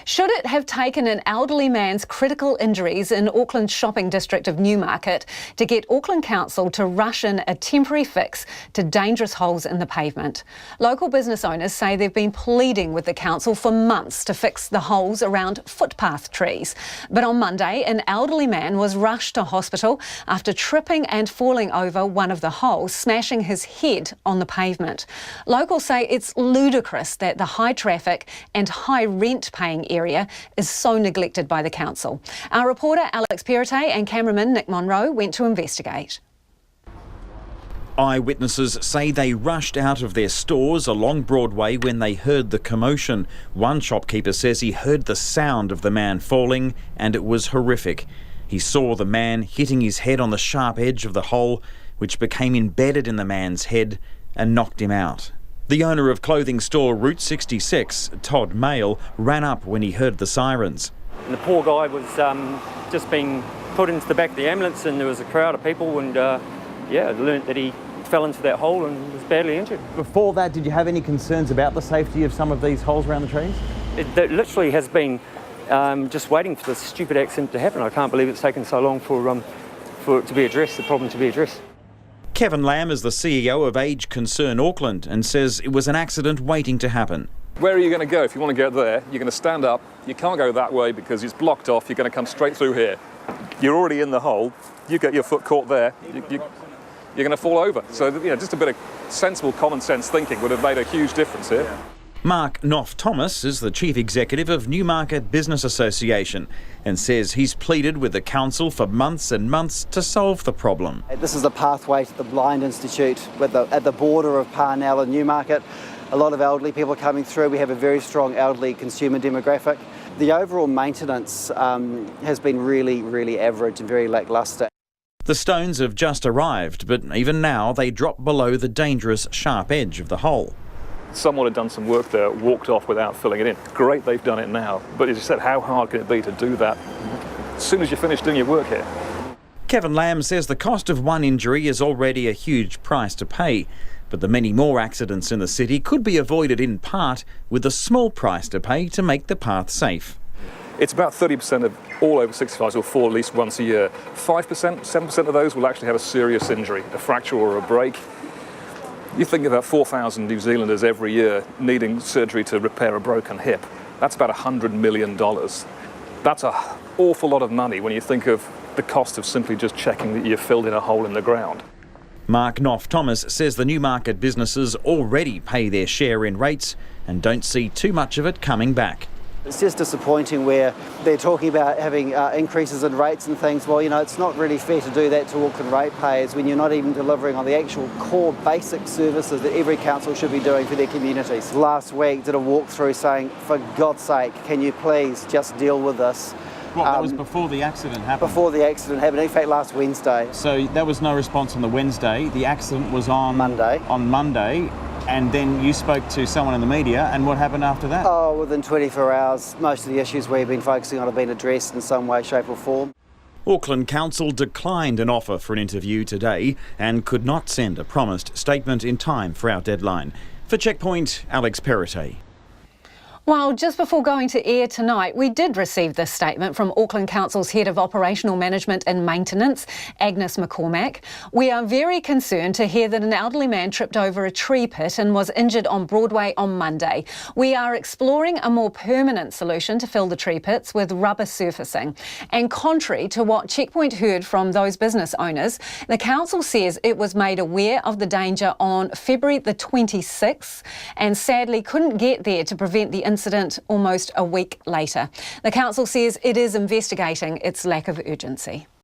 Should it have taken an elderly man's critical injuries in Auckland's shopping district of Newmarket to get Auckland Council to rush in a temporary fix to dangerous holes in the pavement? Local business owners say they've been pleading with the council for months to fix the holes around footpath trees. But on Monday, an elderly man was rushed to hospital after tripping and falling over one of the holes, smashing his head on the pavement. Locals say it's ludicrous that the high traffic and high rent paying area is so neglected by the council. Our reporter Alex Perrottet and cameraman Nick Monroe went to investigate. Eyewitnesses say they rushed out of their stores along Broadway when they heard the commotion. One shopkeeper says he heard the sound of the man falling and it was horrific. He saw the man hitting his head on the sharp edge of the hole, which became embedded in the man's head and knocked him out. The owner of clothing store Route 66, Todd Mail, ran up when he heard the sirens. And the poor guy was just being put into the back of the ambulance, and there was a crowd of people, and learnt that he fell into that hole and was badly injured. Before that, did you have any concerns about the safety of some of these holes around the trees? It literally has been just waiting for this stupid accident to happen. I can't believe it's taken so long for it to be addressed, the problem to be addressed. Kevin Lamb is the CEO of Age Concern Auckland and says it was an accident waiting to happen. Where are you going to go if you want to get there? You're going to stand up. You can't go that way because it's blocked off. You're going to come straight through here. You're already in the hole. You get your foot caught there. You're going to fall over. So, just a bit of sensible, common sense thinking would have made a huge difference here. Mark Knopf-Thomas is the Chief Executive of Newmarket Business Association and says he's pleaded with the council for months and months to solve the problem. This is a pathway to the Blind Institute at the border of Parnell and Newmarket. A lot of elderly people coming through. We have a very strong elderly consumer demographic. The overall maintenance has been really, really average and very lacklustre. The stones have just arrived, but even now they drop below the dangerous sharp edge of the hole. Someone had done some work there, walked off without filling it in. Great, they've done it now. But as you said, how hard can it be to do that as soon as you finish doing your work here? Kevin Lamb says the cost of one injury is already a huge price to pay, but the many more accidents in the city could be avoided in part with a small price to pay to make the path safe. It's about 30% of all over 65s will fall at least once a year. 5%, 7% of those will actually have a serious injury, a fracture or a break. You think about 4,000 New Zealanders every year needing surgery to repair a broken hip. That's about $100 million. That's an awful lot of money when you think of the cost of simply just checking that you've filled in a hole in the ground. Mark Knopf-Thomas says the Newmarket businesses already pay their share in rates and don't see too much of it coming back. It's just disappointing where they're talking about having increases in rates and things. Well, it's not really fair to do that to Auckland ratepayers when you're not even delivering on the actual core basic services that every council should be doing for their communities. Last week did a walkthrough saying, for God's sake, can you please just deal with this? Well, that was before the accident happened? Before the accident happened, in fact last Wednesday. So there was no response on the Wednesday. The accident was on Monday. And then you spoke to someone in the media, and what happened after that? Oh, within 24 hours, most of the issues we've been focusing on have been addressed in some way, shape or form. Auckland Council declined an offer for an interview today and could not send a promised statement in time for our deadline. For Checkpoint, Alex Perrottet. Well, just before going to air tonight, we did receive this statement from Auckland Council's Head of Operational Management and Maintenance, Agnes McCormack. We are very concerned to hear that an elderly man tripped over a tree pit and was injured on Broadway on Monday. We are exploring a more permanent solution to fill the tree pits with rubber surfacing. And contrary to what Checkpoint heard from those business owners, the council says it was made aware of the danger on February the 26th and sadly couldn't get there to prevent the incident almost a week later. The council says it is investigating its lack of urgency.